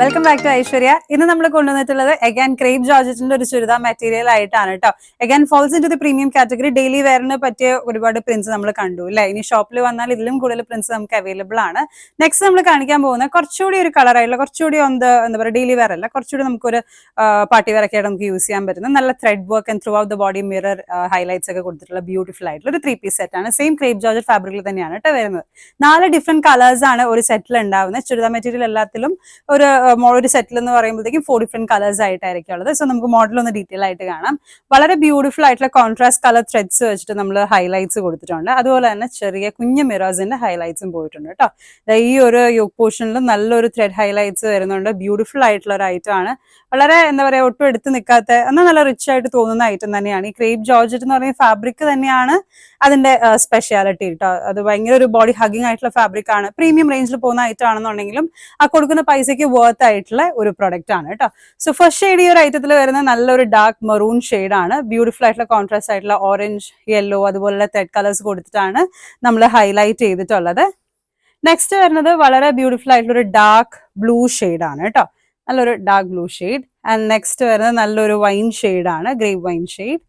Welcome back to Aishwarya. ഇന്ന് നമ്മൾ കൊണ്ടുവന്നിട്ടുള്ളത് അഗൈൻ ക്രേപ്പ് ജോർജറ്റിന്റെ ഒരു ചുരിദാർ മെറ്റീരിയൽ ആയിട്ടാണ് കേട്ടോ. Again falls into the premium category. Daily വെയറിന് പറ്റിയ ഒരുപാട് പ്രിന്റ്സ് നമ്മൾ കണ്ടു അല്ലെ. ഇനി ഷോപ്പിൽ വന്നാൽ ഇതിലും കൂടുതൽ പ്രിന്റ്സ് നമുക്ക് അവൈലബിൾ ആണ്. നെക്സ്റ്റ് നമ്മൾ കാണിക്കാൻ പോകുന്ന കുറച്ചുകൂടി ഒരു കളർ ആയിട്ടുള്ള, കുറച്ചുകൂടി എന്താ പറയുക, ഡെയിലി വെയർ അല്ല, കുറച്ചുകൂടി നമുക്കൊരു പാർട്ടി വെയർ ഒക്കെ ആയിട്ട് നമുക്ക് യൂസ് ചെയ്യാൻ പറ്റുന്ന നല്ല thread work and through out the body mirror highlights ഒക്കെ കൊടുത്തിട്ടുള്ള ബ്യൂട്ടിഫുൾ ആയിട്ടുള്ള ഒരു 3 പീസ് സെറ്റ് ആണ്. സെയിം ക്രേപ്പ് ജോർജറ്റ് ഫാബ്രിക്കിൽ തന്നെയാണ് കേട്ടോ വരുന്നത്. 4 ഡിഫറെന്റ് കളേഴ്സ് ആണ് ഒരു സെറ്റിൽ ഉണ്ടാവുന്നത്. ചുരിദാർ മെറ്റീരിയൽ എല്ലാത്തിലും ഒരു സെറ്റിൽ എന്ന് പറയുമ്പോഴത്തേക്കും 4 ഡിഫറെന്റ് കളേഴ്സ് ആയിട്ടായിരിക്കും ഉള്ളത്. സോ നമുക്ക് മോഡൽ ഒന്ന് ഡീറ്റെയിൽ ആയിട്ട് കാണാം. വളരെ ബ്യൂട്ടിഫുൾ ആയിട്ടുള്ള കോൺട്രാസ്റ്റ് കളർ ത്രെഡ്സ് വെച്ചിട്ട് നമ്മൾ ഹൈലൈറ്റ്സ് കൊടുത്തിട്ടുണ്ട്. അതുപോലെ തന്നെ ചെറിയ കുഞ്ഞു മിറേഴ്സിന്റെ ഹൈലൈറ്റ്സും പോയിട്ടുണ്ട് കേട്ടോ. ഈ ഒരു യോക്ക് പോർഷനിൽ നല്ലൊരു ത്രെഡ് ഹൈലൈറ്റ്സ് വരുന്നുണ്ട്. ബ്യൂട്ടിഫുൾ ആയിട്ടുള്ള ഒരു ഐറ്റം ആണ്. വളരെ എന്താ പറയുക, ഒട്ടും എടുത്ത് നിൽക്കാത്ത, എന്നാൽ നല്ല റിച്ച് ആയിട്ട് തോന്നുന്ന ഐറ്റം തന്നെയാണ്. ഈ ക്രേപ്പ് ജോർജറ്റ് എന്ന് പറയുന്ന ഫാബ്രിക് തന്നെയാണ് അതിന്റെ സ്പെഷ്യാലിറ്റി കേട്ടോ. അത് ഭയങ്കര ഒരു ബോഡി ഹഗിങ് ആയിട്ടുള്ള ഫാബ്രിക് ആണ്. പ്രീമിയം റേഞ്ചിൽ പോകുന്ന ഐറ്റം ആണെന്നുണ്ടെങ്കിലും ആ കൊടുക്കുന്ന പൈസയ്ക്ക് വർത്ത് ആയിട്ടുള്ള ഒരു പ്രൊഡക്റ്റ് ആണ് കേട്ടോ. സോ ഫസ്റ്റ് ഷെയ്ഡ് ഈ ഒരു ഐറ്റത്തിൽ വരുന്ന നല്ലൊരു ഡാർക്ക് മെറൂൺ ഷെയ്ഡ് ആണ്. ബ്യൂട്ടിഫുൾ ആയിട്ടുള്ള കോൺട്രാസ്റ്റ് ആയിട്ടുള്ള ഓറഞ്ച്, യെല്ലോ അതുപോലുള്ള ത്രെഡ് കളേഴ്സ് കൊടുത്തിട്ടാണ് നമ്മൾ ഹൈലൈറ്റ് ചെയ്തിട്ടുള്ളത്. നെക്സ്റ്റ് വരുന്നത് വളരെ ബ്യൂട്ടിഫുൾ ആയിട്ടുള്ള ഒരു ഡാർക്ക് ബ്ലൂ ഷെയ്ഡ് ആണ് കേട്ടോ. നല്ലൊരു dark blue shade. And next വരുന്നത് നല്ലൊരു വൈൻ ഷെയ്ഡ് ആണ്, ഗ്രേപ്പ് വൈൻ ഷെയ്ഡ്.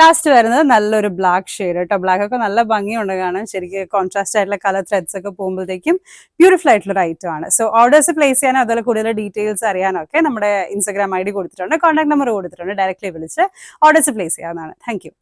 ലാസ്റ്റ് വരുന്നത് നല്ലൊരു ബ്ലാക്ക് ഷെയ്ഡ് കേട്ടോ. ബ്ലാക്ക് ഒക്കെ നല്ല ഭംഗിയുണ്ട് കാണാൻ. ശരിക്കും കോൺട്രാസ്റ്റ് ആയിട്ടുള്ള കളർ ത്രെഡ്സ് ഒക്കെ പോകുമ്പോഴത്തേക്കും ബ്യൂട്ടിഫുൾ ആയിട്ടുള്ള ഒരു ഐറ്റം ആണ്. സോ ഓർഡേഴ്സ് പ്ലേസ് ചെയ്യാനോ അതുപോലെ കൂടുതൽ ഡീറ്റെയിൽസ് അറിയാനൊക്കെ നമ്മുടെ ഇൻസ്റ്റാഗ്രാം ID കൊടുത്തിട്ടുണ്ട്, കോൺടാക്ട് നമ്പർ കൊടുത്തിട്ടുണ്ട്. ഡയറക്റ്റ്ലി വിളിച്ച് ഓർഡേഴ്സ് പ്ലേസ് ചെയ്യാവുന്നതാണ്. Thank you.